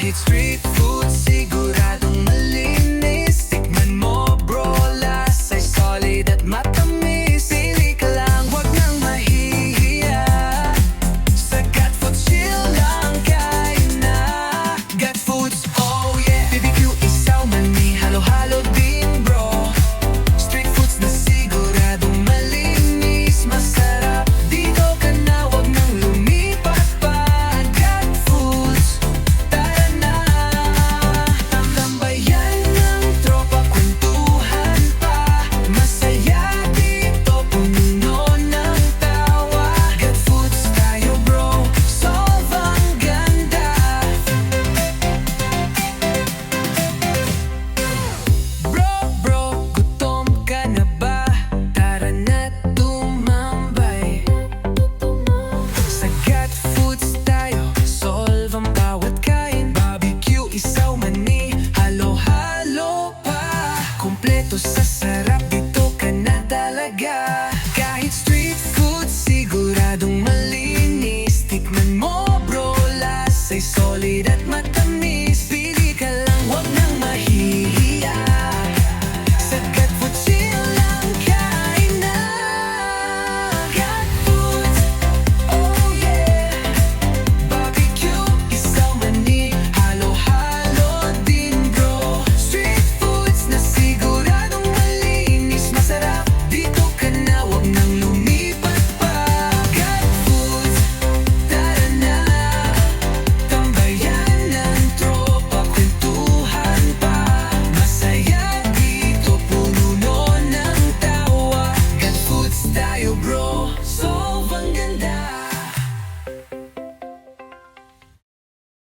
Kahit street food, siguradong malinis. Tikman mo bro, lasa'y solid at matamis. Pili ka lang, wag nang mahihiya. Sa Got Foods, chill lang, kain na. Got Foods, oh yeah. BBQ, isaw, mani, halo-halo din bro. Street foods na siguradong malinis. Masarap, dito ka na, wag nang lumipat pa. Got Foods, tara na. Tambayan ng tropa, kwentuhan pa. Masaya dito, puno ng tawa. Got Foods tayo bro, solve ang ganda. Bro, gutom ka na ba? Tara na tumambay. Sa Got Foods tayo, solve ang bawat kain. Barbecue, isaw, mani, halo-halo pa. Kumpleto sa sarap, dito ka na talaga. Kahit street food, siguradong malinis. Tikman mo bro, lasa'y solid at matamis.